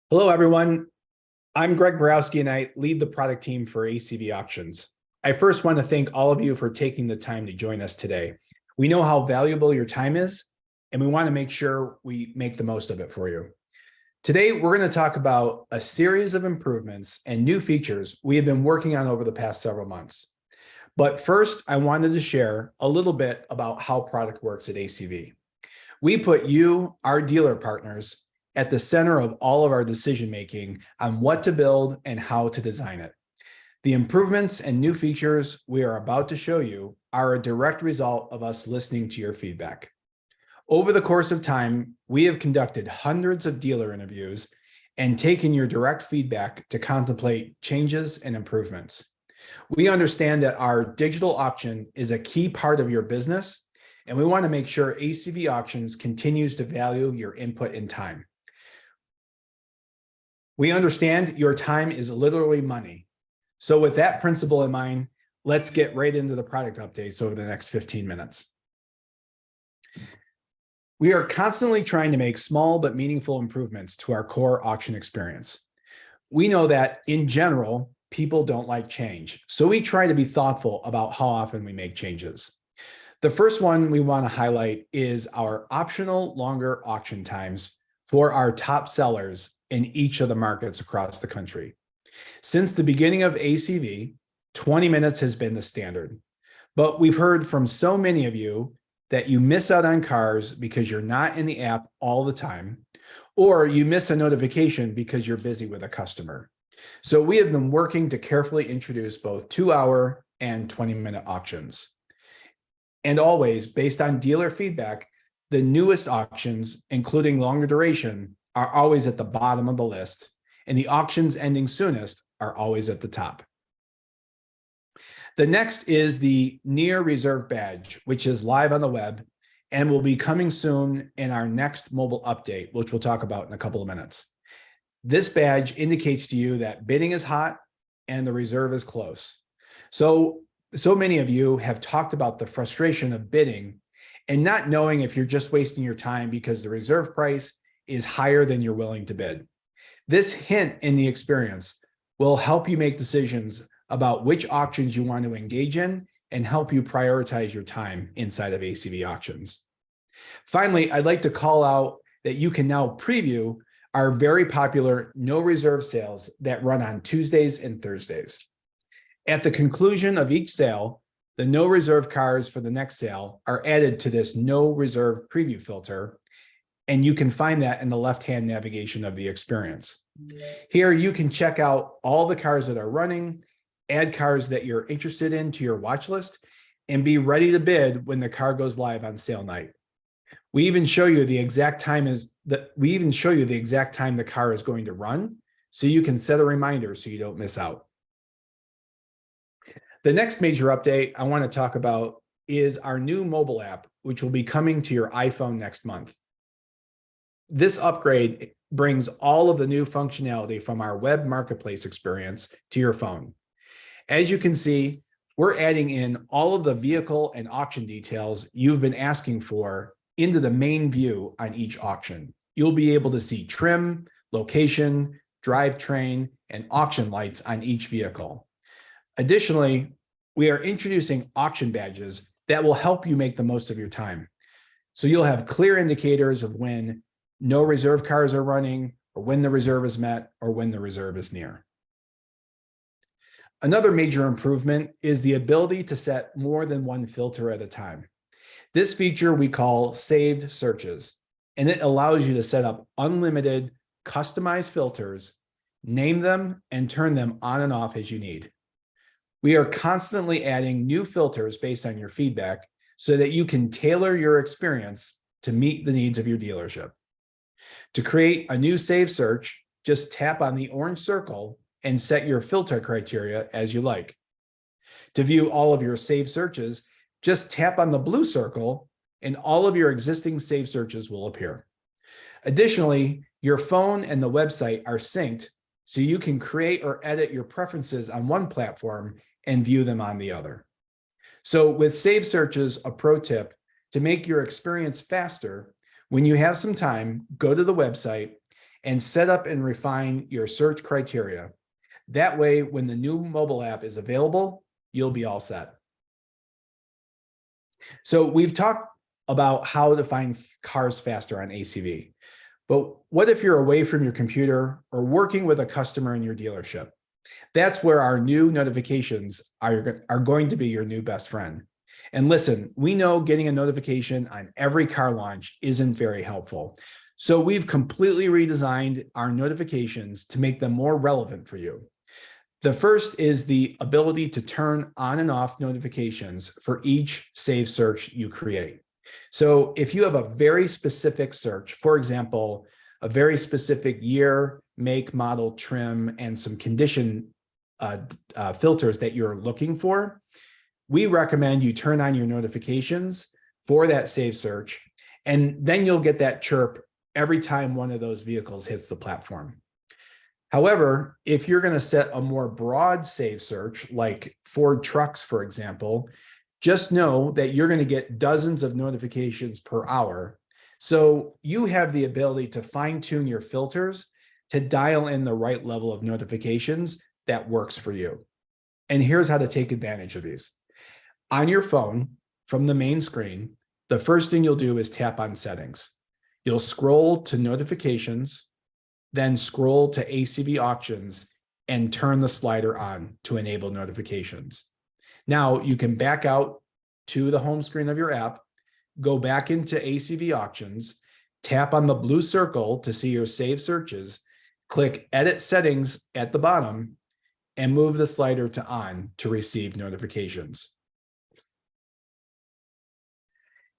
Hello, everyone. I'm Greg Borowski, and I lead the product team for ACV Auctions. I first want to thank all of you for taking the time to join us today. We know how valuable your time is, and we want to make sure we make the most of it for you. Today, we're going to talk about a series of improvements and new features we have been working on over the past several months. But first, I wanted to share a little bit about how product works at ACV. We put you, our dealer partners, at the center of all of our decision-making on what to build and how to design it. The improvements and new features we are about to show you are a direct result of us listening to your feedback. Over the course of time, we have conducted hundreds of dealer interviews and taken your direct feedback to contemplate changes and improvements. We understand that our digital auction is a key part of your business, and we want to make sure ACV Auctions continues to value your input and time. We understand your time is literally money. So with that principle in mind, let's get right into the product updates over the next 15 minutes. We are constantly trying to make small but meaningful improvements to our core auction experience. We know that in general, people don't like change. So we try to be thoughtful about how often we make changes. The first one we want to highlight is our optional longer auction times for our top sellers in each of the markets across the country. Since the beginning of ACV, 20 minutes has been the standard. But we've heard from so many of you that you miss out on cars because you're not in the app all the time, or you miss a notification because you're busy with a customer. So we have been working to carefully introduce both 2-hour and 20-minute auctions. And always, based on dealer feedback, the newest auctions, including longer duration, are always at the bottom of the list, and the auctions ending soonest are always at the top. The next is the Near Reserve badge, which is live on the web and will be coming soon in our next mobile update, which we'll talk about in a couple of minutes. This badge indicates to you that bidding is hot and the reserve is close. So many of you have talked about the frustration of bidding and not knowing if you're just wasting your time because the reserve price is higher than you're willing to bid. This hint in the experience will help you make decisions about which auctions you want to engage in and help you prioritize your time inside of ACV Auctions. Finally, I'd like to call out that you can now preview our very popular no reserve sales that run on Tuesdays and Thursdays. At the conclusion of each sale, the no reserve cars for the next sale are added to this no reserve preview filter, and you can find that in the left-hand navigation of the experience. Here, you can check out all the cars that are running, add cars that you're interested in to your watch list, and be ready to bid when the car goes live on sale night. We even show you the exact time the car is going to run, so you can set a reminder so you don't miss out. The next major update I want to talk about is our new mobile app, which will be coming to your iPhone next month. This upgrade brings all of the new functionality from our web marketplace experience to your phone. As you can see, we're adding in all of the vehicle and auction details you've been asking for into the main view on each auction. You'll be able to see trim, location, drivetrain, and auction lights on each vehicle. Additionally, we are introducing auction badges that will help you make the most of your time. So you'll have clear indicators of when no reserve cars are running, or when the reserve is met, or when the reserve is near. Another major improvement is the ability to set more than one filter at a time. This feature we call saved searches, and it allows you to set up unlimited customized filters, name them, and turn them on and off as you need. We are constantly adding new filters based on your feedback so that you can tailor your experience to meet the needs of your dealership. To create a new save search, just tap on the orange circle and set your filter criteria as you like. To view all of your saved searches, just tap on the blue circle and all of your existing saved searches will appear. Additionally, your phone and the website are synced so you can create or edit your preferences on one platform and view them on the other. So with saved searches, a pro tip to make your experience faster, when you have some time, go to the website and set up and refine your search criteria. That way, when the new mobile app is available, you'll be all set. So we've talked about how to find cars faster on ACV, but what if you're away from your computer or working with a customer in your dealership? That's where our new notifications are going to be your new best friend. And listen, we know getting a notification on every car launch isn't very helpful. So we've completely redesigned our notifications to make them more relevant for you. The first is the ability to turn on and off notifications for each saved search you create. So if you have a very specific search, for example, a very specific year, make, model, trim, and some condition filters that you're looking for, we recommend you turn on your notifications for that saved search, and then you'll get that chirp every time one of those vehicles hits the platform. However, if you're going to set a more broad save search, like Ford trucks, for example, just know that you're going to get dozens of notifications per hour. So you have the ability to fine tune your filters to dial in the right level of notifications that works for you. And here's how to take advantage of these. On your phone, from the main screen, the first thing you'll do is tap on settings. You'll scroll to notifications, then scroll to ACV auctions and turn the slider on to enable notifications. Now you can back out to the home screen of your app, go back into ACV auctions, tap on the blue circle to see your saved searches, click edit settings at the bottom, and move the slider to on to receive notifications.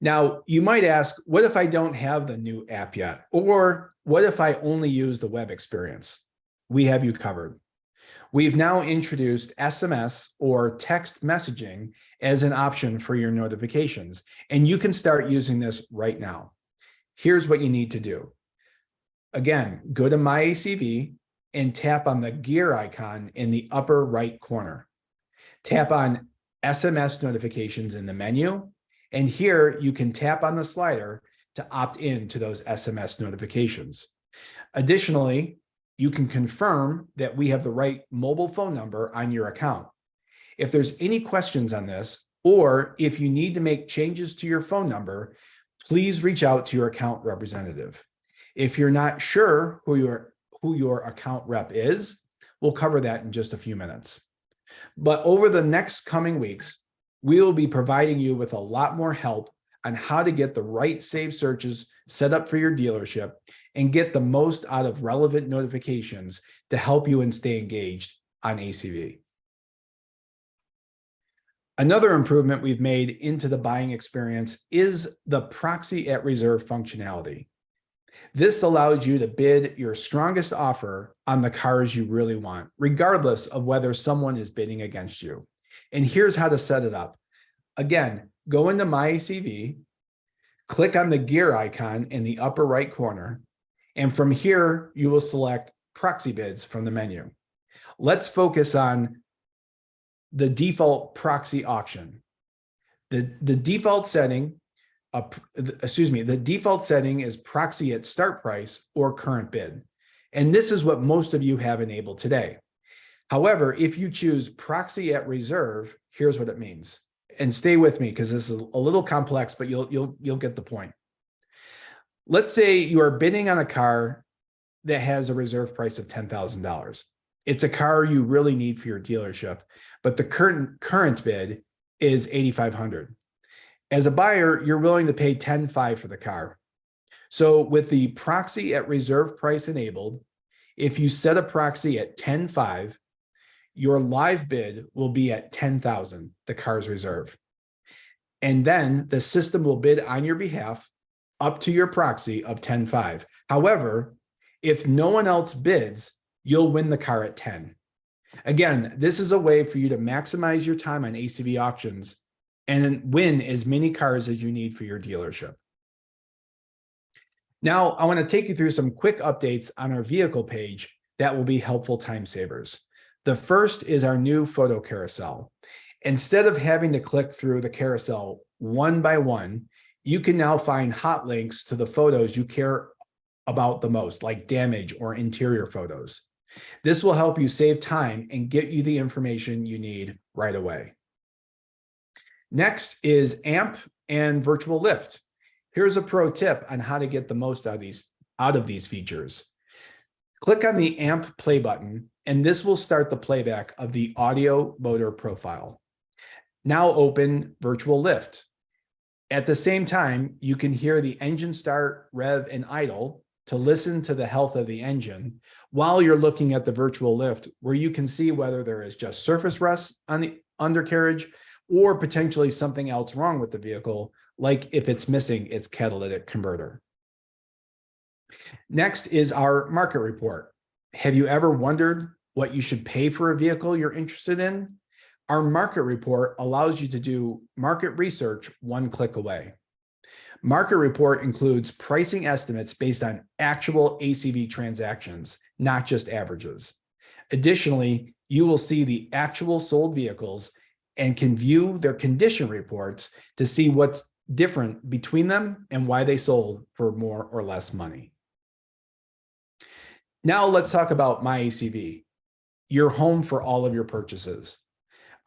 Now, you might ask, what if I don't have the new app yet? Or what if I only use the web experience? We have you covered. We've now introduced SMS or text messaging as an option for your notifications, and you can start using this right now. Here's what you need to do. Again, go to MyACV and tap on the gear icon in the upper right corner. Tap on SMS notifications in the menu, and here you can tap on the slider to opt in to those SMS notifications. Additionally, you can confirm that we have the right mobile phone number on your account. If there's any questions on this, or if you need to make changes to your phone number, please reach out to your account representative. If you're not sure who your account rep is, we'll cover that in just a few minutes. But over the next coming weeks, we will be providing you with a lot more help on how to get the right saved searches set up for your dealership and get the most out of relevant notifications to help you and stay engaged on ACV. Another improvement we've made into the buying experience is the proxy at reserve functionality. This allows you to bid your strongest offer on the cars you really want, regardless of whether someone is bidding against you. And here's how to set it up. Again, go into MyACV, click on the gear icon in the upper right corner, and from here, you will select proxy bids from the menu. Let's focus on the default proxy auction. The default setting is proxy at start price or current bid. And this is what most of you have enabled today. However, if you choose proxy at reserve, here's what it means. And stay with me because this is a little complex, but you'll get the point. Let's say you are bidding on a car that has a reserve price of $10,000. It's a car you really need for your dealership, but the current bid is $8,500. As a buyer, you're willing to pay $10,500 for the car. So with the proxy at reserve price enabled, if you set a proxy at $10,500, your live bid will be at $10,000, the car's reserve. And then the system will bid on your behalf up to your proxy of $10,500. However, if no one else bids, you'll win the car at $10,000. Again, this is a way for you to maximize your time on ACV auctions and win as many cars as you need for your dealership. Now, I want to take you through some quick updates on our vehicle page that will be helpful time savers. The first is our new photo carousel. Instead of having to click through the carousel one by one, you can now find hot links to the photos you care about the most, like damage or interior photos. This will help you save time and get you the information you need right away. Next is AMP and Virtual Lift. Here's a pro tip on how to get the most out of these features. Click on the AMP play button, and this will start the playback of the audio motor profile. Now open Virtual Lift. At the same time, you can hear the engine start, rev, and idle to listen to the health of the engine while you're looking at the Virtual Lift, where you can see whether there is just surface rust on the undercarriage or potentially something else wrong with the vehicle, like if it's missing its catalytic converter. Next is our market report. Have you ever wondered what you should pay for a vehicle you're interested in? Our market report allows you to do market research one click away. Market report includes pricing estimates based on actual ACV transactions, not just averages. Additionally, you will see the actual sold vehicles and can view their condition reports to see what's different between them and why they sold for more or less money. Now let's talk about MyACV, your home for all of your purchases.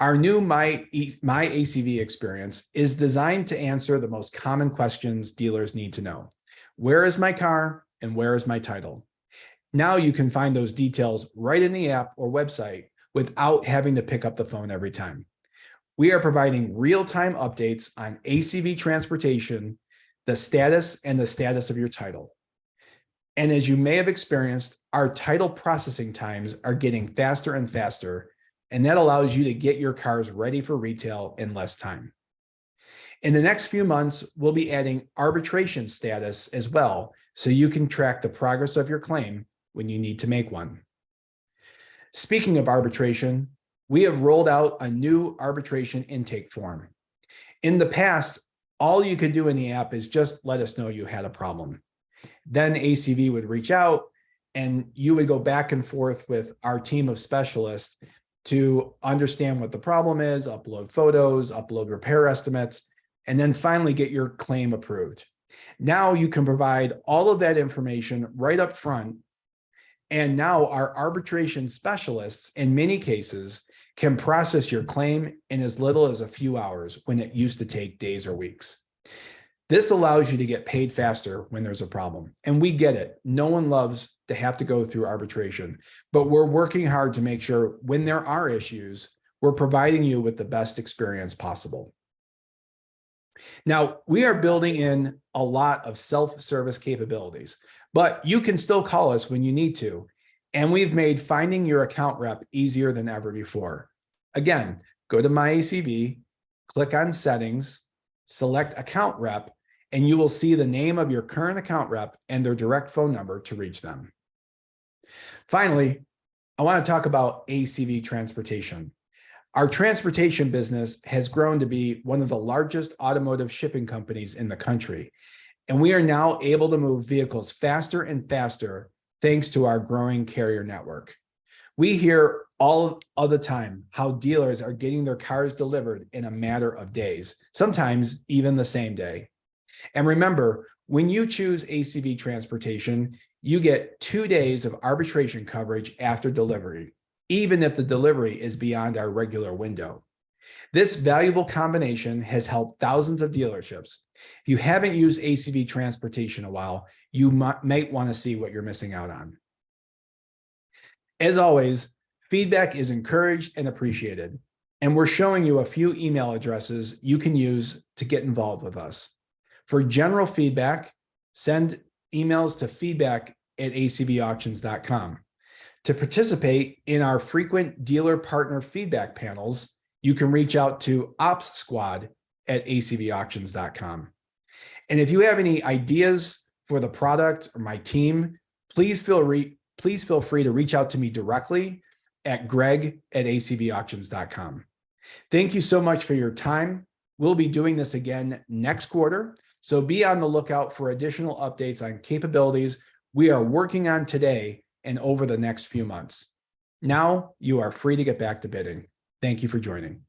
Our new MyACV experience is designed to answer the most common questions dealers need to know. Where is my car and where is my title? Now you can find those details right in the app or website without having to pick up the phone every time. We are providing real-time updates on ACV transportation, the status of your title. And as you may have experienced, our title processing times are getting faster and faster, and that allows you to get your cars ready for retail in less time. In the next few months, we'll be adding arbitration status as well, so you can track the progress of your claim when you need to make one. Speaking of arbitration, we have rolled out a new arbitration intake form. In the past, all you could do in the app is just let us know you had a problem. Then ACV would reach out and you would go back and forth with our team of specialists to understand what the problem is, upload photos, upload repair estimates, and then finally get your claim approved. Now you can provide all of that information right up front. And now our arbitration specialists, in many cases, can process your claim in as little as a few hours when it used to take days or weeks. This allows you to get paid faster when there's a problem. And we get it. No one loves to have to go through arbitration, but we're working hard to make sure when there are issues, we're providing you with the best experience possible. Now, we are building in a lot of self-service capabilities, but you can still call us when you need to. And we've made finding your account rep easier than ever before. Again, go to MyACV, click on settings, select account rep, and you will see the name of your current account rep and their direct phone number to reach them. Finally, I want to talk about ACV Transportation. Our transportation business has grown to be one of the largest automotive shipping companies in the country, and we are now able to move vehicles faster and faster thanks to our growing carrier network. We hear all of the time how dealers are getting their cars delivered in a matter of days, sometimes even the same day. And remember, when you choose ACV Transportation, you get 2 days of arbitration coverage after delivery, even if the delivery is beyond our regular window. This valuable combination has helped thousands of dealerships. If you haven't used ACV Transportation in a while, you might want to see what you're missing out on. As always, feedback is encouraged and appreciated, and we're showing you a few email addresses you can use to get involved with us. For general feedback, send emails to feedback@acvauctions.com. To participate in our frequent dealer partner feedback panels, you can reach out to opssquad@acvauctions.com. And if you have any ideas for the product or my team, please feel free to reach out to me directly at greg@acvauctions.com. Thank you so much for your time. We'll be doing this again next quarter, so be on the lookout for additional updates on capabilities we are working on today and over the next few months. Now you are free to get back to bidding. Thank you for joining.